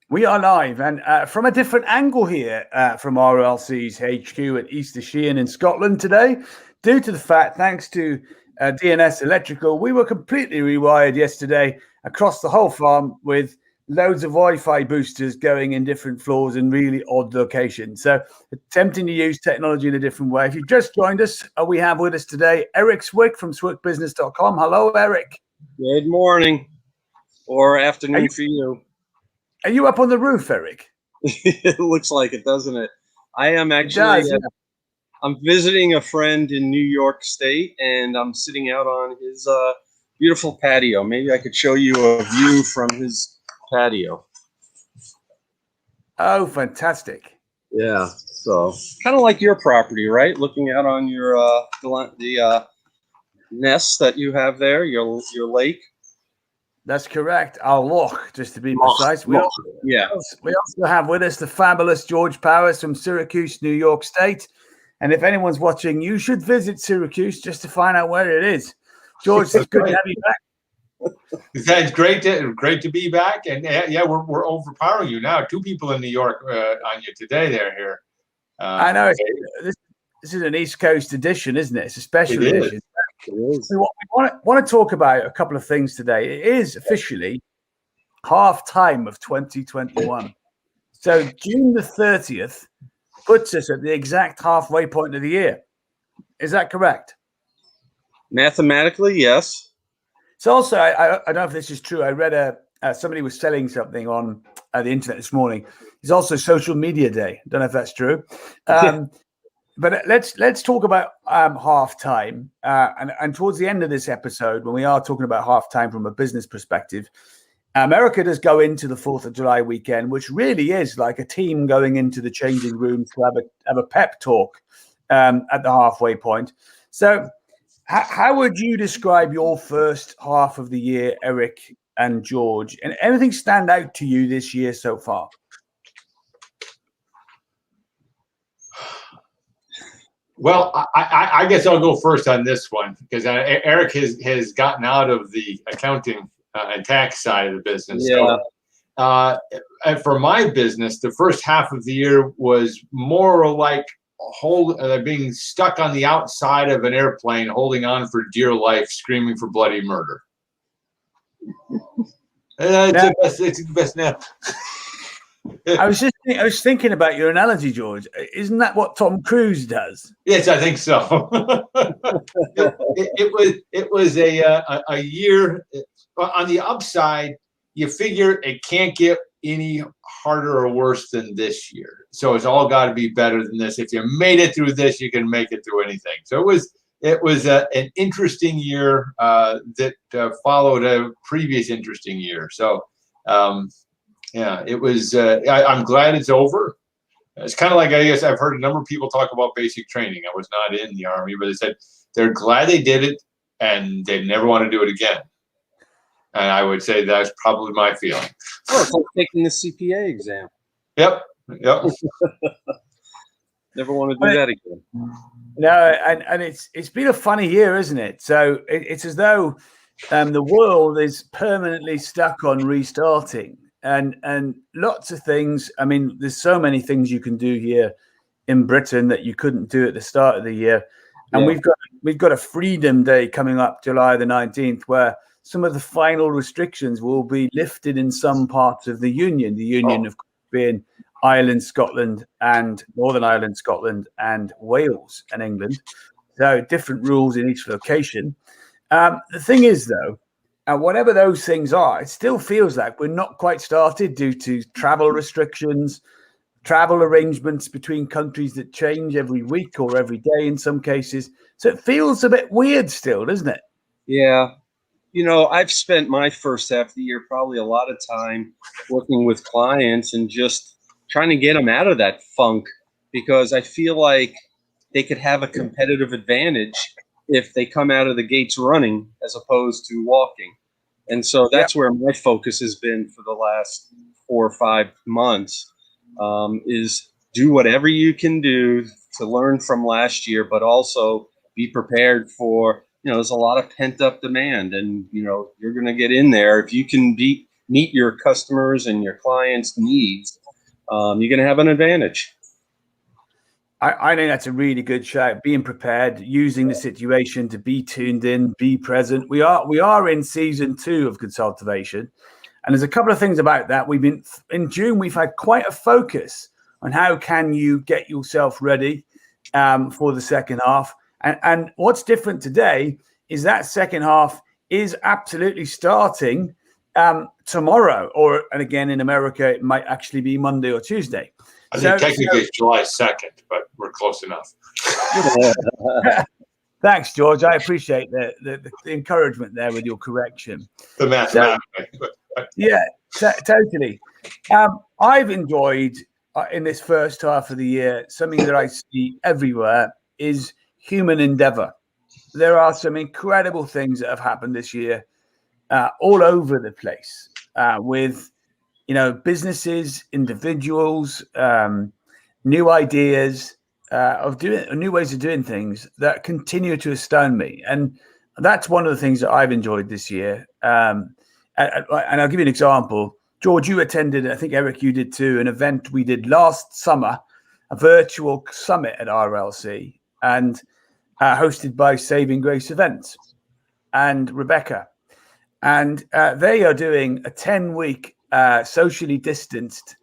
We are live and from a different angle here from RLC's HQ at Easter Sheehan in Scotland today, due to the fact, thanks to DNS Electrical, we were completely rewired yesterday across the whole farm with loads of Wi-Fi boosters going in different floors in really odd locations. So attempting to use technology in a different way. If you've just joined us, we have with us today Eric Swick from swickbusiness.com. Hello, Eric. Good morning or afternoon for you. Are you up on the roof, Eric? It looks like it, doesn't it? I am actually. I'm visiting a friend in New York State, and I'm sitting out on his beautiful patio. Maybe I could show you a view from his patio. Oh, fantastic! Yeah, so kind of like your property, right? Looking out on your the nest that you have there, your lake. That's correct. Our loch, just to be precise. We also have with us the fabulous George Powers from Syracuse, New York State. And if anyone's watching, you should visit Syracuse just to find out where it is. George, it's good to have you back. It's great to be back. And yeah, we're overpowering you now. 2 people in New York on you today. They're here. I know. This is an East Coast edition, isn't it? It's a special edition. We want to talk about a couple of things today. It is officially half time of 2021. So June the 30th puts us at the exact halfway point of the year. Is that correct? Mathematically, yes. It's also, I don't know if this is true. I read somebody was selling something on the internet this morning. It's also Social Media Day. I don't know if that's true. But let's talk about halftime, and towards the end of this episode, when we are talking about halftime from a business perspective, America does go into the 4th of July weekend, which really is like a team going into the changing room to have a pep talk at the halfway point. So, how would you describe your first half of the year, Eric and George? And anything stand out to you this year so far? Well, I guess I'll go first on this one because Eric has gotten out of the accounting and tax side of the business. Yeah. So, for my business, the first half of the year was more like being stuck on the outside of an airplane, holding on for dear life, screaming for bloody murder. It's the best now. I was thinking about your analogy, George. Isn't that what Tom Cruise does? Yes, I think so. it was a year. On the upside, you figure it can't get any harder or worse than this year. So it's all got to be better than this. If you made it through this, you can make it through anything. So it was an interesting year that followed a previous interesting year. So. Yeah, it was. I'm glad it's over. It's kind of like, I guess I've heard a number of people talk about basic training. I was not in the Army, but they said they're glad they did it and they never want to do it again. And I would say that's probably my feeling. Oh, it's like taking the CPA exam. Yep. Never want to do that again. No, and it's been a funny year, isn't it? So it's as though the world is permanently stuck on restarting. And lots of things. I mean, there's so many things you can do here in Britain that you couldn't do at the start of the year. And we've got a Freedom Day coming up, July the 19th, where some of the final restrictions will be lifted in some parts of the Union. The Union, of course, being Ireland, Scotland, and Northern Ireland, Scotland, and Wales and England. So different rules in each location. The thing is, though, and whatever those things are, it still feels like we're not quite started due to travel restrictions, travel arrangements between countries that change every week or every day in some cases. So it feels a bit weird still, doesn't it? Yeah. You know, I've spent my first half of the year probably a lot of time working with clients and just trying to get them out of that funk, because I feel like they could have a competitive advantage if they come out of the gates running as opposed to walking. And so that's where my focus has been for the last 4 or 5 months, is do whatever you can do to learn from last year, but also be prepared for, there's a lot of pent up demand, and, you're going to get in there. If you can beat meet your customers and your clients' needs, you're going to have an advantage. I think that's a really good shout. Being prepared, using the situation to be tuned in, be present. We are in season 2 of Consultervation, and there's a couple of things about that. We've been in June. We've had quite a focus on how can you get yourself ready for the second half. And what's different today is that second half is absolutely starting tomorrow, and again in America it might actually be Monday or Tuesday. I think technically it's July 2nd, but we're close enough. Thanks, George. I appreciate the encouragement there with your correction. The mathematics. Yeah, totally. I've enjoyed in this first half of the year, something that I see everywhere is human endeavor. There are some incredible things that have happened this year all over the place with businesses, individuals, new ideas of doing new ways of doing things that continue to astound me. And that's one of the things that I've enjoyed this year. And I'll give you an example. George, you attended, I think Eric, you did too, an event we did last summer, a virtual summit at RLC, and hosted by Saving Grace Events and Rebecca. And they are doing a 10-week socially distanced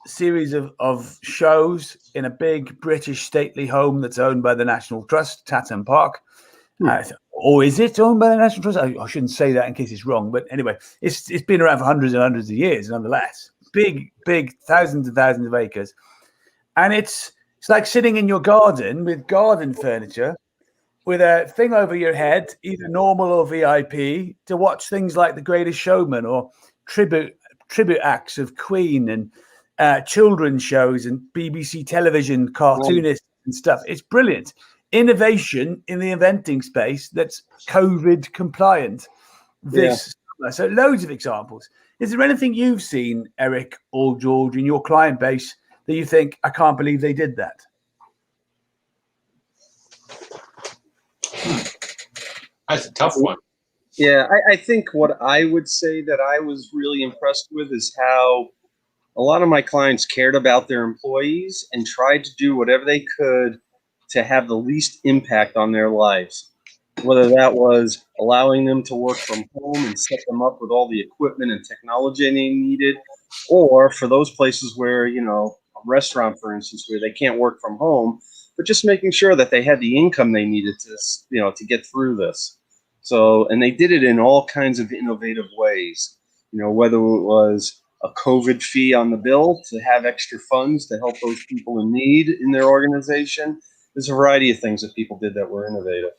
series of shows in a big British stately home that's owned by the National Trust, Tatton Park. Or is it owned by the National Trust? I shouldn't say that in case it's wrong. But anyway, it's been around for hundreds and hundreds of years, nonetheless. Big, thousands and thousands of acres. And it's like sitting in your garden with garden furniture, with a thing over your head, either normal or VIP, to watch things like The Greatest Showman or tribute acts of Queen and children's shows and BBC television cartoonists and stuff. It's brilliant. Innovation in the eventing space that's COVID compliant this summer. So loads of examples. Is there anything you've seen, Eric or George, in your client base that you think, I can't believe they did that? That's a tough one. Yeah, I think what I would say that I was really impressed with is how a lot of my clients cared about their employees and tried to do whatever they could to have the least impact on their lives, whether that was allowing them to work from home and set them up with all the equipment and technology they needed, or for those places where, a restaurant, for instance, where they can't work from home, but just making sure that they had the income they needed to get through this. So, and they did it in all kinds of innovative ways, whether it was a COVID fee on the bill to have extra funds to help those people in need in their organization. There's a variety of things that people did that were innovative.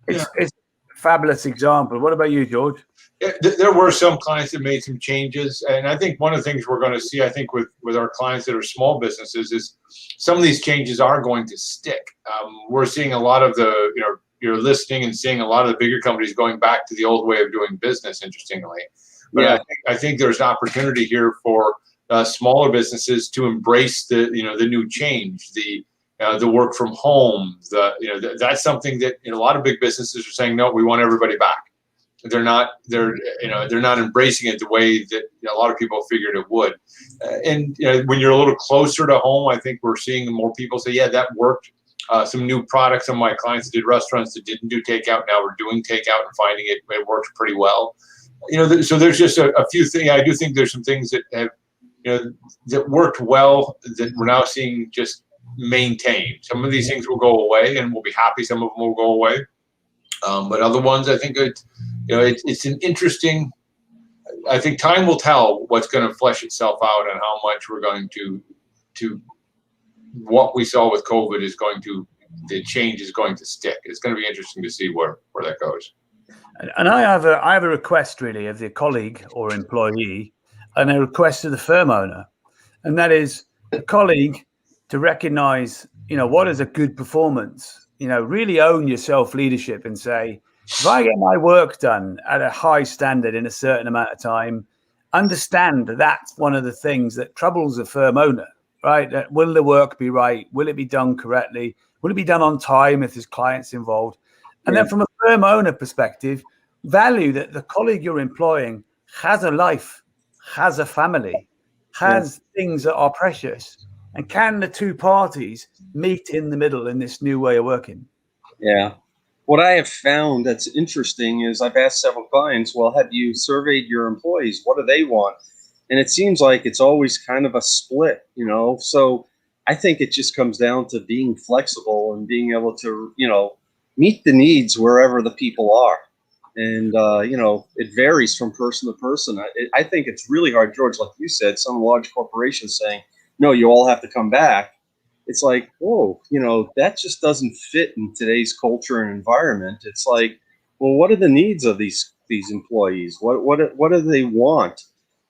It's a fabulous example. What about you, George? Yeah, there were some clients that made some changes. And I think one of the things we're going to see, I think, with our clients that are small businesses is some of these changes are going to stick. We're seeing a lot of you're listening and seeing a lot of the bigger companies going back to the old way of doing business, interestingly. But I think there's an opportunity here for smaller businesses to embrace the new change, the work from home. That's something that a lot of big businesses are saying, no, we want everybody back. They're not embracing it the way that a lot of people figured it would. And when you're a little closer to home, I think we're seeing more people say, yeah, that worked. Some new products. Some of my clients did restaurants that didn't do takeout. Now we're doing takeout and finding it works pretty well. So there's just a few things. I do think there's some things that have, that worked well that we're now seeing just maintained. Some of these things will go away, and we'll be happy. Some of them will go away, but other ones, I think it's an interesting. I think time will tell what's going to flesh itself out and how much we're going to what we saw with COVID the change is going to stick. It's going to be interesting to see where that goes. And I have a request really of the colleague or employee, and a request to the firm owner, and that is the colleague to recognize, what is a good performance. Really own your self-leadership and say, if I get my work done at a high standard in a certain amount of time, understand that that's one of the things that troubles a firm owner, right? Will the work be right? Will it be done correctly? Will it be done on time if there's clients involved? And then from a firm owner perspective, value that the colleague you're employing has a life, has a family, has things that are precious. And can the two parties meet in the middle in this new way of working? Yeah. What I have found that's interesting is I've asked several clients, well, have you surveyed your employees? What do they want? And it seems like it's always kind of a split, you know? So I think it just comes down to being flexible and being able to, you know, meet the needs wherever the people are. And, you know, it varies from person to person. I think it's really hard, George, like you said, some large corporations saying, no, you all have to come back. It's like, whoa, you know, that just doesn't fit in today's culture and environment. It's like, well, what are the needs of these employees? What do they want?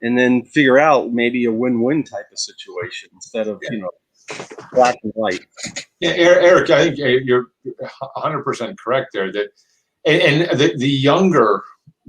And then figure out maybe a win-win type of situation instead of, you know, black and white. Yeah, Eric, I think you're 100% correct there. That and the younger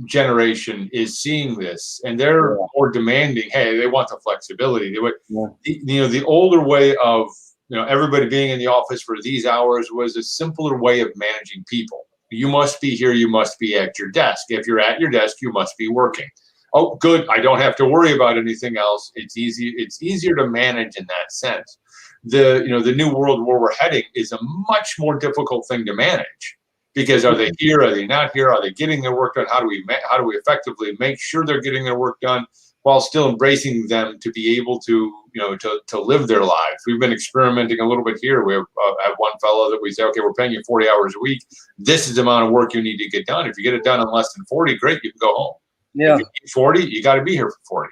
generation is seeing this, and they're more demanding. Hey, they want the flexibility. They would, you know, the older way of, you know, everybody being in the office for these hours was a simpler way of managing people. You must be here. You must be at your desk. If you're at your desk, you must be working. Oh, good. I don't have to worry about anything else. It's easy. It's easier to manage in that sense. The new world where we're heading is a much more difficult thing to manage, because are they here? Are they not here? Are they getting their work done? How do we effectively make sure they're getting their work done while still embracing them to be able to, you know, to live their lives? We've been experimenting a little bit here. We have one fellow that we say, okay, we're paying you 40 hours a week. This is the amount of work you need to get done. If you get it done in less than 40, great, you can go home. Yeah. If you need 40, you got to be here for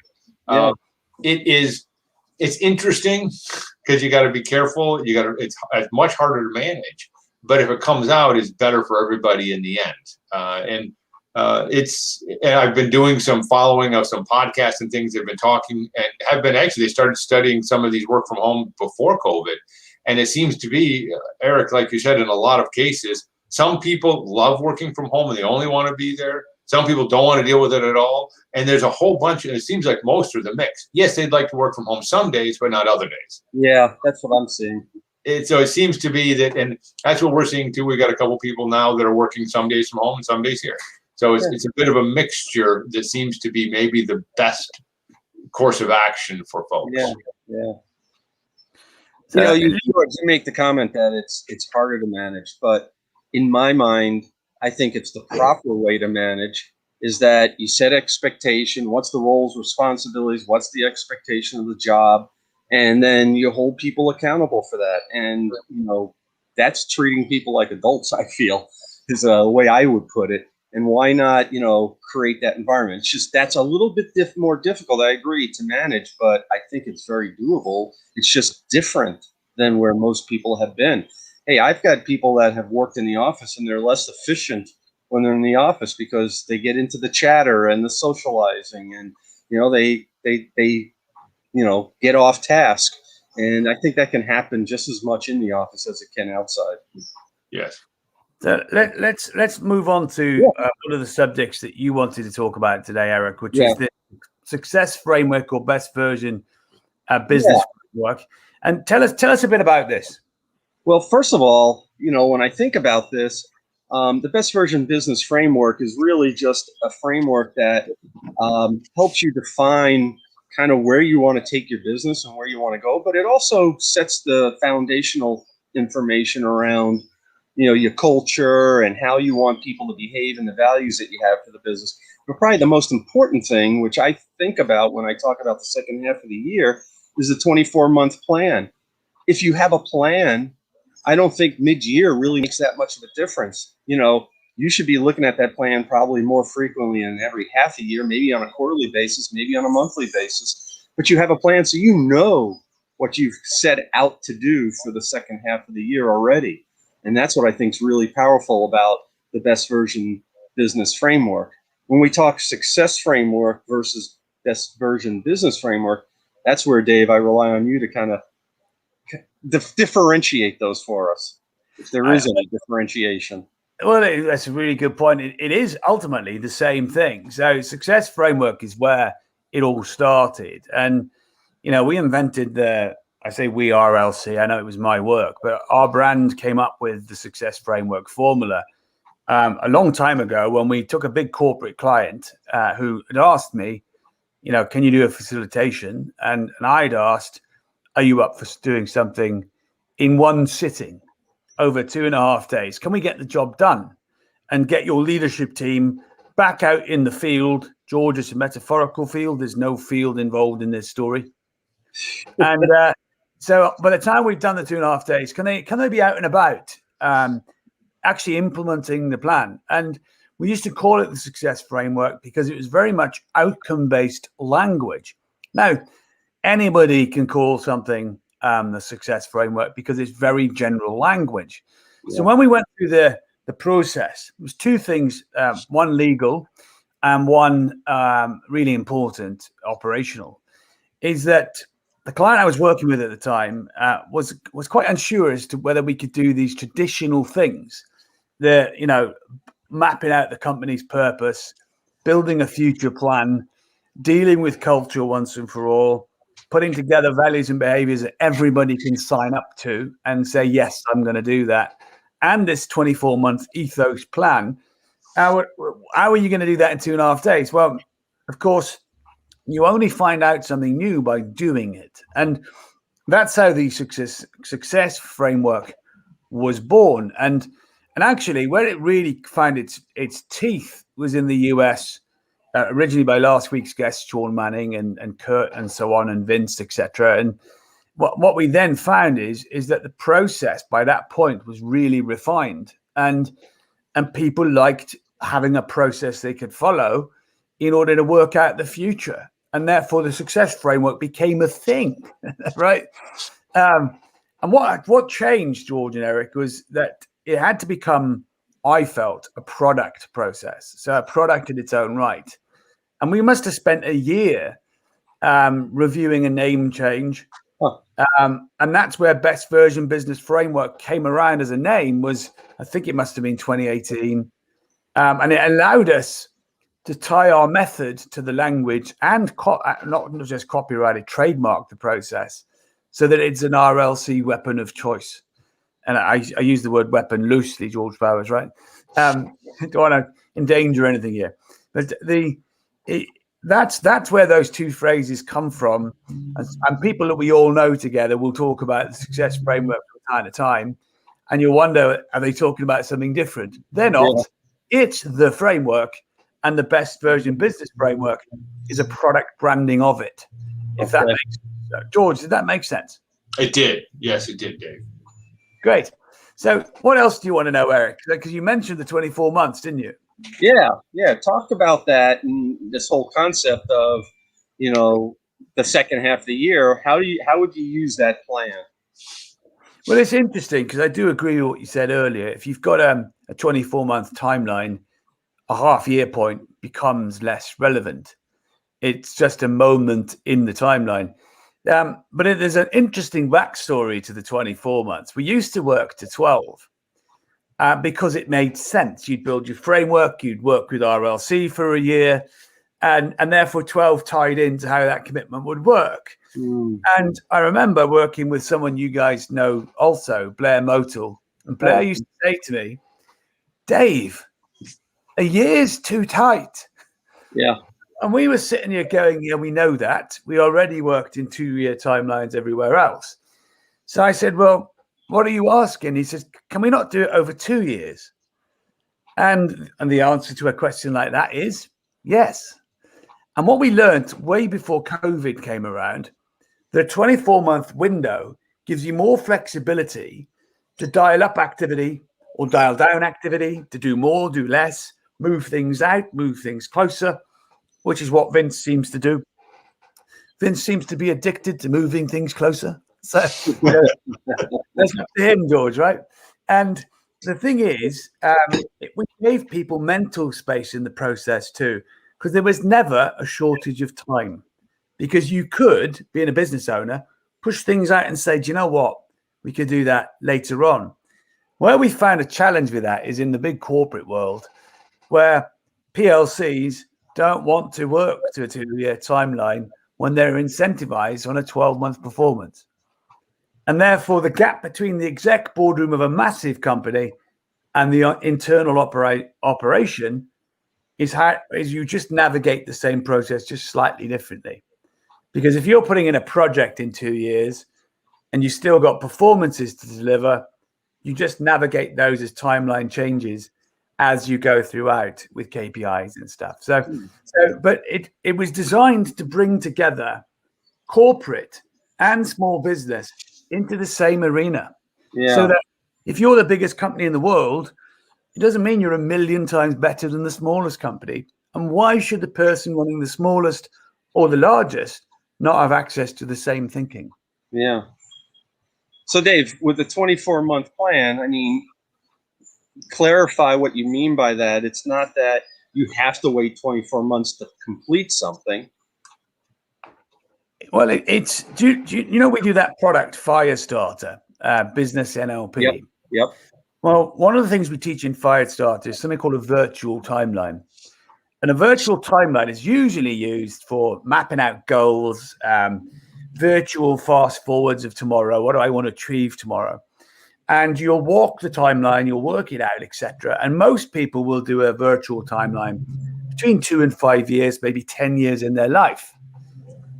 40. Yeah. It's interesting because you got to be careful. It's much harder to manage, but if it comes out, it's better for everybody in the end. And I've been doing some following of some podcasts and things. They've been talking and have been they started studying some of these work from home before COVID. And it seems to be, Eric, like you said, in a lot of cases, some people love working from home and they only want to be there. Some people don't want to deal with it at all. And there's a whole bunch, and it seems like most are the mix. Yes, they'd like to work from home some days, but not other days. Yeah, that's what I'm seeing. So it seems to be that, and that's what we're seeing too. We got a couple people now that are working some days from home and some days here. So it's a bit of a mixture that seems to be maybe the best course of action for folks. Yeah. You know, you make the comment that it's harder to manage, but in my mind, I think it's the proper way to manage is that you set expectation. What's the roles, responsibilities? What's the expectation of the job? And then you hold people accountable for that. And, you know, that's treating people like adults, I feel, is a way I would put it. And why not, you know, create that environment? It's just that's a little bit more difficult, I agree, to manage, but I think it's very doable. It's just different than where most people have been. Hey, I've got people that have worked in the office and they're less efficient when they're in the office because they get into the chatter and the socializing and, you know, they you know, get off task. And I think that can happen just as much in the office as it can outside. Yes. So let's move on to one of the subjects that you wanted to talk about today, Eric, which is the success framework or best version business framework. And tell us a bit about this. Well, first of all, you know, when I think about this, the best version business framework is really just a framework that helps you define kind of where you want to take your business and where you want to go, but it also sets the foundational information around, you know, your culture and how you want people to behave and the values that you have for the business. But probably the most important thing, which I think about when I talk about the second half of the year, is the 24-month plan. If you have a plan, I don't think mid-year really makes that much of a difference. You know, you should be looking at that plan probably more frequently in every half a year, maybe on a quarterly basis, maybe on a monthly basis. But you have a plan so you know what you've set out to do for the second half of the year already. And that's what I think is really powerful about the best version business framework. When we talk success framework versus best version business framework, that's where, Dave, I rely on you to kind of differentiate those for us, if there is any differentiation. Well, that's a really good point. It is ultimately the same thing. So success framework is where it all started. And, you know, we invented I say we RLC, I know it was my work, but our brand came up with the success framework formula a long time ago when we took a big corporate client who had asked me, can you do a facilitation? And I'd asked, are you up for doing something in one sitting over 2.5 days? Can we get the job done and get your leadership team back out in the field? George, it's a metaphorical field. There's no field involved in this story. And so by the time we've done the 2.5 days, can they be out and about, actually implementing the plan? And we used to call it the success framework because it was very much outcome-based language. Now, anybody can call something the success framework because it's very general language. Yeah. So when we went through the process, it was two things, one legal and one really important operational, is that the client I was working with at the time was quite unsure as to whether we could do these traditional things, mapping out the company's purpose, building a future plan, dealing with culture once and for all, putting together values and behaviors that everybody can sign up to and say, yes, I'm going to do that. And this 24-month ethos plan. How are you going to do that in 2.5 days? Well, of course, you only find out something new by doing it. And that's how the success framework was born. And actually, where it really found its teeth was in the US, originally by last week's guest, Sean Manning and Kurt and so on, and Vince, etc. And what we then found is that the process by that point was really refined, and people liked having a process they could follow in order to work out the future. And therefore, the success framework became a thing, right? And what changed, George and Eric, was that it had to become, I felt, a product process. So a product in its own right. And we must have spent a year reviewing a name change. Huh. And that's where Best Version Business Framework came around as a name. I think it must have been 2018. And it allowed us to tie our method to the language and not just copyrighted, trademark the process so that it's an RLC weapon of choice. And I use the word weapon loosely, George Bowers, right? Don't want to endanger anything here. But that's where those two phrases come from. And people that we all know together will talk about the success framework from time to time. And you'll wonder, are they talking about something different? They're not. Yeah. It's the framework. And the Best Version Business Framework is a product branding of it. If that makes sense. George, did that make sense? It did. Yes, it did, Dave. Great. So what else do you want to know, Eric? Because you mentioned the 24 months, didn't you? Yeah. Talk about that and this whole concept of, the second half of the year. How would you use that plan? Well, it's interesting because I do agree with what you said earlier. If you've got a 24-month timeline, a half-year point becomes less relevant. It's just a moment in the timeline. But there's an interesting backstory to the 24 months. We used to work to 12 because it made sense. You'd build your framework, you'd work with RLC for a year, and therefore 12 tied into how that commitment would work. Mm. And I remember working with someone you guys know also, Blair Motel. And Blair used to say to me, Dave, a year's too tight. Yeah. And we were sitting here going, yeah, we know that. We already worked in 2-year timelines everywhere else. So I said, well, what are you asking? He says, can we not do it over 2 years? And the answer to a question like that is yes. And what we learned way before COVID came around, the 24-month window gives you more flexibility to dial up activity or dial down activity, to do more, do less, move things out, move things closer, which is what Vince seems to do. Vince seems to be addicted to moving things closer. So that's up to him, George, right? And the thing is, we gave people mental space in the process too, because there was never a shortage of time. Because you could, being a business owner, push things out and say, do you know what? We could do that later on. Where we found a challenge with that is in the big corporate world, where PLCs don't want to work to a 2-year timeline when they're incentivized on a 12-month performance. And therefore, the gap between the exec boardroom of a massive company and the internal operation is you just navigate the same process just slightly differently. Because if you're putting in a project in 2 years and you still got performances to deliver, you just navigate those as timeline changes as you go throughout with KPIs and stuff. But it was designed to bring together corporate and small business into the same arena. Yeah. So that if you're the biggest company in the world, it doesn't mean you're a million times better than the smallest company. And why should the person running the smallest or the largest not have access to the same thinking? Yeah. So Dave, with the 24-month plan, I mean, clarify what you mean by that. It's not that you have to wait 24 months to complete something. Well, it's we do that product Firestarter, business NLP. Yep. Well, one of the things we teach in Firestarter is something called a virtual timeline. And a virtual timeline is usually used for mapping out goals, virtual fast forwards of tomorrow. What do I want to achieve tomorrow? And you'll walk the timeline, you'll work it out, etc. And most people will do a virtual timeline between 2 and 5 years, maybe 10 years in their life.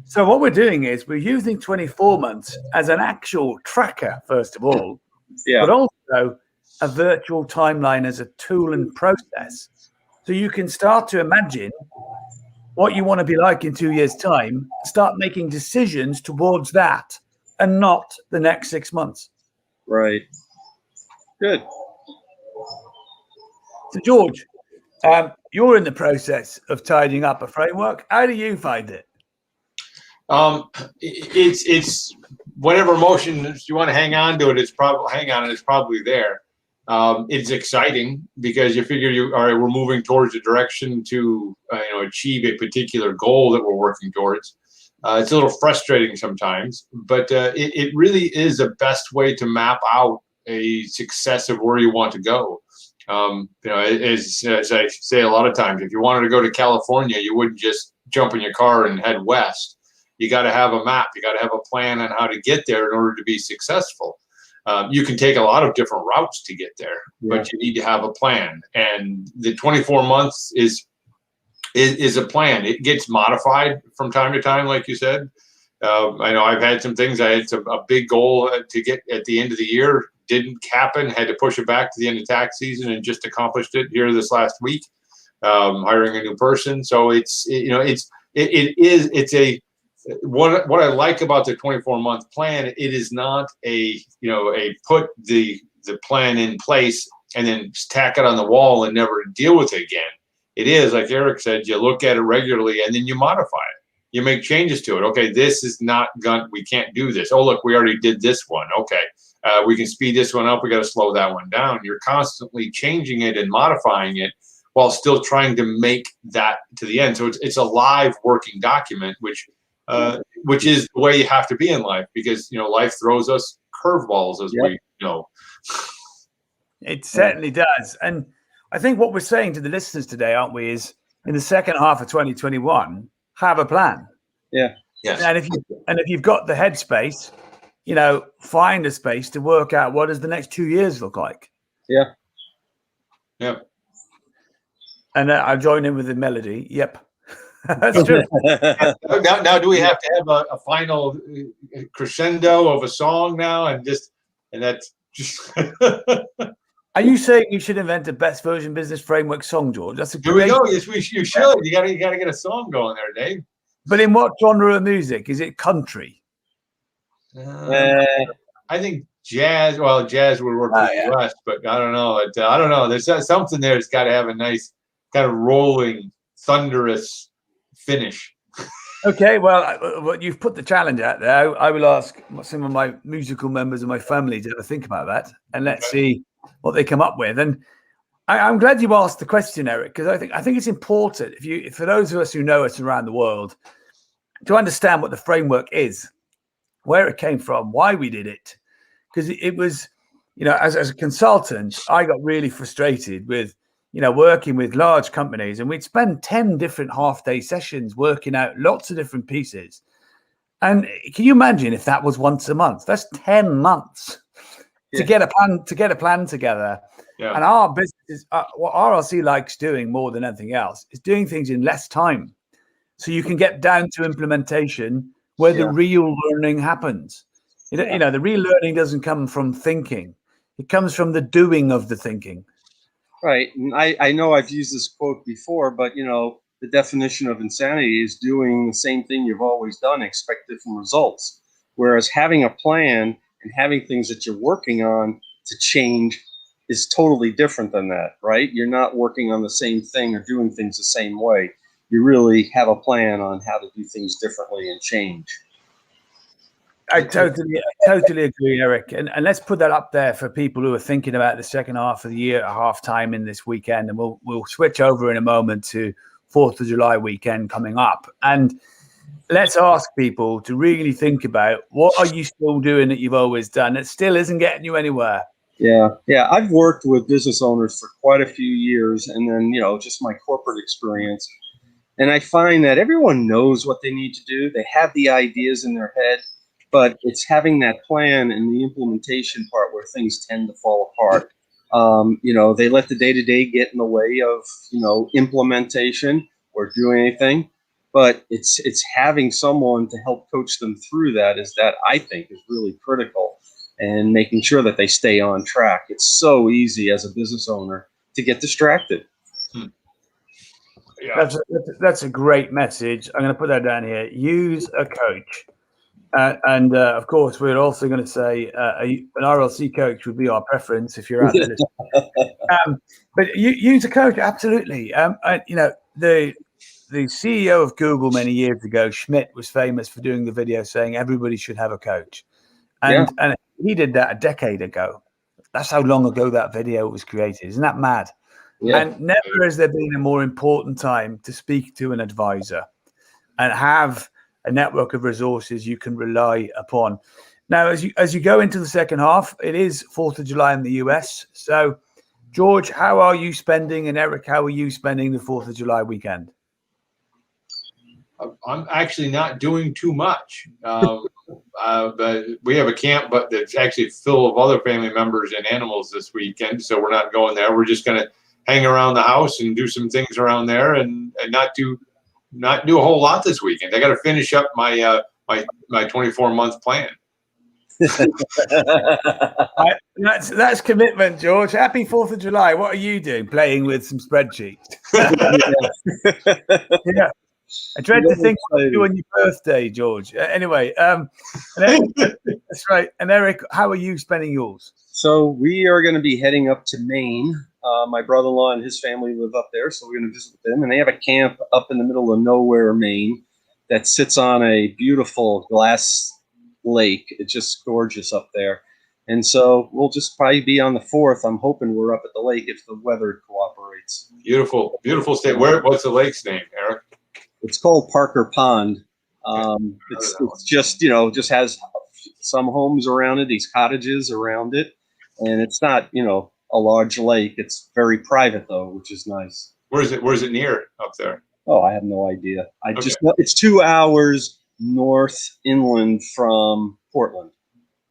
So what we're doing is we're using 24 months as an actual tracker, first of all, but also a virtual timeline as a tool and process. So you can start to imagine what you want to be like in 2 years' time, start making decisions towards that and not the next 6 months. Right. Good. So George, you're in the process of tidying up a framework. How do you find it? It's whatever emotions you want to hang on to it. It's probably there. It's exciting because you figure we're moving towards a direction to achieve a particular goal that we're working towards. It's a little frustrating sometimes, but it really is the best way to map out a success of where you want to go. As I say a lot of times, if you wanted to go to California, you wouldn't just jump in your car and head west. You got to have a map. You got to have a plan on how to get there in order to be successful. You can take a lot of different routes to get there, but you need to have a plan. And the 24 months is a plan. It gets modified from time to time, like you said. I know I've had some things. I had a big goal to get at the end of the year. Didn't happen. Had to push it back to the end of tax season, and just accomplished it here this last week, hiring a new person. So what I like about the 24-month plan, it is not a put the plan in place and then tack it on the wall and never deal with it again. It is, like Eric said, you look at it regularly and then you modify it. You make changes to it. Okay, this is not we can't do this. Oh, look, we already did this one. Okay, we can speed this one up. We got to slow that one down. You're constantly changing it and modifying it while still trying to make that to the end. So it's a live working document, which is the way you have to be in life, because life throws us curveballs, as we know. It certainly does. And I think what we're saying to the listeners today, aren't we, is in the second half of 2021, have a plan. Yeah. Yes. And if you've got the headspace, find a space to work out what does the next 2 years look like. Yeah. Yep. And I'll join in with the melody. Yep. That's true. Now, do we have to have a final crescendo of a song now, and that's just? Are you saying you should invent a best version business framework song, George? That's a Here we go. Yes, you should. You gotta get a song going there, Dave. But in what genre of music? Is it country? I think jazz. Well, jazz would work for the West, but I don't know. I don't know. There's something there that's got to have a nice kind of rolling, thunderous finish. Okay, well, you've put the challenge out there. I will ask some of my musical members of my family to have a think about that, and let's see what they come up with. And I'm glad you asked the question, Eric, because I think it's important for those of us who know us around the world to understand what the framework is, where it came from, why we did it, because it was, as a consultant, I got really frustrated with working with large companies, and we'd spend 10 different half-day sessions working out lots of different pieces. And can you imagine if that was once a month? That's 10 months to get a plan together. Yeah. And our business is what RLC likes doing more than anything else is doing things in less time. So you can get down to implementation where the real learning happens. You know, the real learning doesn't come from thinking. It comes from the doing of the thinking. Right. And I know I've used this quote before, but, you know, the definition of insanity is doing the same thing you've always done, expect different results. Whereas having a plan and having things that you're working on to change is totally different than that, right? You're not working on the same thing or doing things the same way. You really have a plan on how to do things differently and change. I totally agree, Eric. And let's put that up there for people who are thinking about the second half of the year at half time in this weekend. And we'll switch over in a moment to 4th of July weekend coming up. And let's ask people to really think about, what are you still doing that you've always done that still isn't getting you anywhere? Yeah. I've worked with business owners for quite a few years, and then, you know, just my corporate experience. And I find that everyone knows what they need to do. They have the ideas in their head, but it's having that plan and the implementation part where things tend to fall apart. You know, they let the day-to-day get in the way of, you know, implementation or doing anything. But it's having someone to help coach them through that I think is really critical, and making sure that they stay on track. It's so easy as a business owner to get distracted. Yeah. That's a great message. I'm going to put that down here. Use a coach. And of course, we're also going to say an RLC coach would be our preference if you're out there listening. But use a coach, absolutely. You know, the CEO of Google many years ago, Schmidt, was famous for doing the video saying everybody should have a coach. And he did that a decade ago. That's how long ago that video was created. Isn't that mad? Yeah. And never has there been a more important time to speak to an advisor and have a network of resources you can rely upon. Now, as you go into the second half, it is 4th of July in the US. So, George, how are you spending, and Eric, how are you spending the 4th of July weekend? I'm actually not doing too much. But we have a camp, but it's actually full of other family members and animals this weekend, so we're not going there. We're just going to hang around the house and do some things around there, and not do a whole lot this weekend. I got to finish up my my 24-month plan. That's commitment, George. Happy 4th of July. What are you doing? Playing with some spreadsheets. Yeah. I dread to think what you do on your birthday, George. Anyway, that's right. And Eric, how are you spending yours? So we are going to be heading up to Maine. My brother-in-law and his family live up there, so we're going to visit them. And they have a camp up in the middle of nowhere, Maine, that sits on a beautiful glass lake. It's just gorgeous up there. And so we'll just probably be on the 4th. I'm hoping we're up at the lake if the weather cooperates. Beautiful, beautiful state. What's the lake's name, Eric? It's called Parker Pond. It's just, you know, just has some homes around it, these cottages around it. And it's not, you know, a large lake. It's very private, though, which is nice. Where's it near up there? Oh, I have no idea. Just know it's 2 hours north inland from Portland.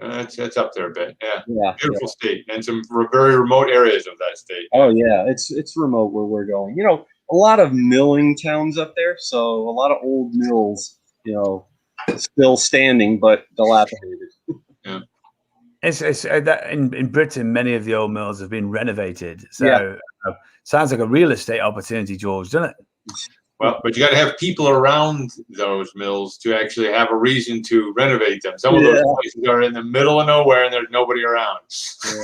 It's up there a bit. Yeah. Beautiful state, and some very remote areas of that state. Oh, yeah. It's remote where we're going. You know, a lot of milling towns up there. So a lot of old mills, you know, still standing, but dilapidated. Yeah. It's that in Britain, many of the old mills have been renovated. So sounds like a real estate opportunity, George, doesn't it? Well, but you got to have people around those mills to actually have a reason to renovate them. Some of those places are in the middle of nowhere and there's nobody around. Yeah.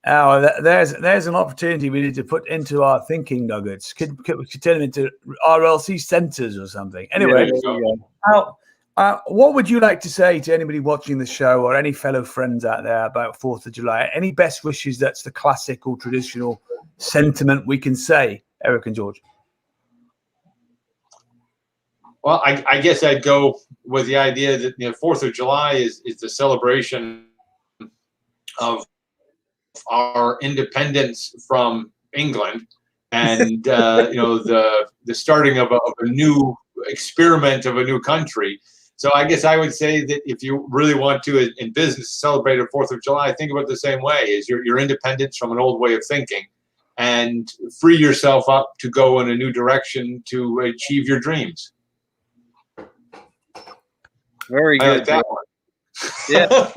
Oh, there's an opportunity we need to put into our thinking nuggets. Could we turn them into RLC centers or something? Anyway, what would you like to say to anybody watching the show or any fellow friends out there about 4th of July? Any best wishes? That's the classic or traditional sentiment we can say, Eric and George. Well, I guess I'd go with the idea that 4th of July is the celebration of our independence from England, and the starting of a new experiment of a new country. So I guess I would say that if you really want to, in business, celebrate a 4th of July, think about it the same way: is your independence from an old way of thinking, and free yourself up to go in a new direction to achieve your dreams. Very I good. like that one. Yeah.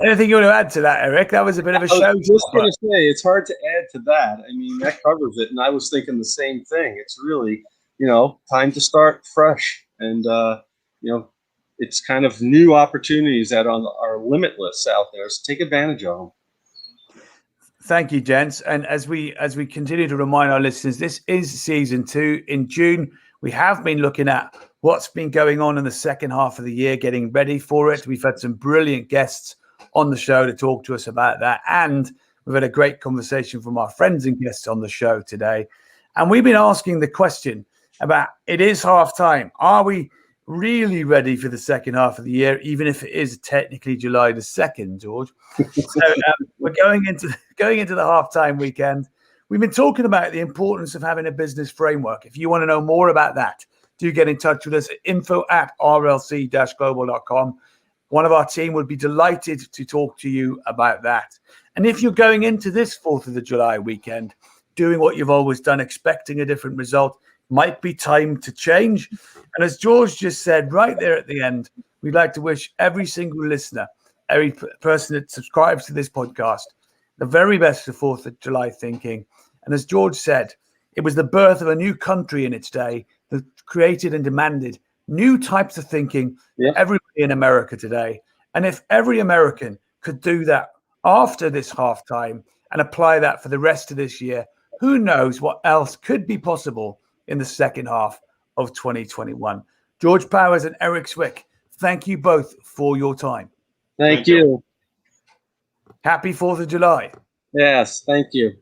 Anything you want to add to that, Eric? That was a bit of a show. I was just going to say, it's hard to add to that. I mean, that covers it. And I was thinking the same thing. It's really, time to start fresh. And, it's kind of new opportunities that are limitless out there. So take advantage of them. Thank you, gents. And as we continue to remind our listeners, this is season 2. In June, we have been looking at what's been going on in the second half of the year, getting ready for it. We've had some brilliant guests on the show to talk to us about that. And we've had a great conversation from our friends and guests on the show today. And we've been asking the question about, it is half time. Are we really ready for the second half of the year, even if it is technically July the 2nd, George? So we're going into the halftime weekend. We've been talking about the importance of having a business framework. If you want to know more about that, do get in touch with us at info@rlc-global.com. One of our team would be delighted to talk to you about that. And if you're going into this 4th of July weekend, doing what you've always done, expecting a different result, might be time to change. And as George just said right there at the end, we'd like to wish every single listener, every person that subscribes to this podcast, the very best of 4th of July thinking. And as George said, it was the birth of a new country in its day that created and demanded new types of thinking for everybody in America today. And if every American could do that after this halftime and apply that for the rest of this year, who knows what else could be possible in the second half of 2021. George Powers and Eric Swick, thank you both for your time. Thank you. Happy 4th of July. Yes, thank you.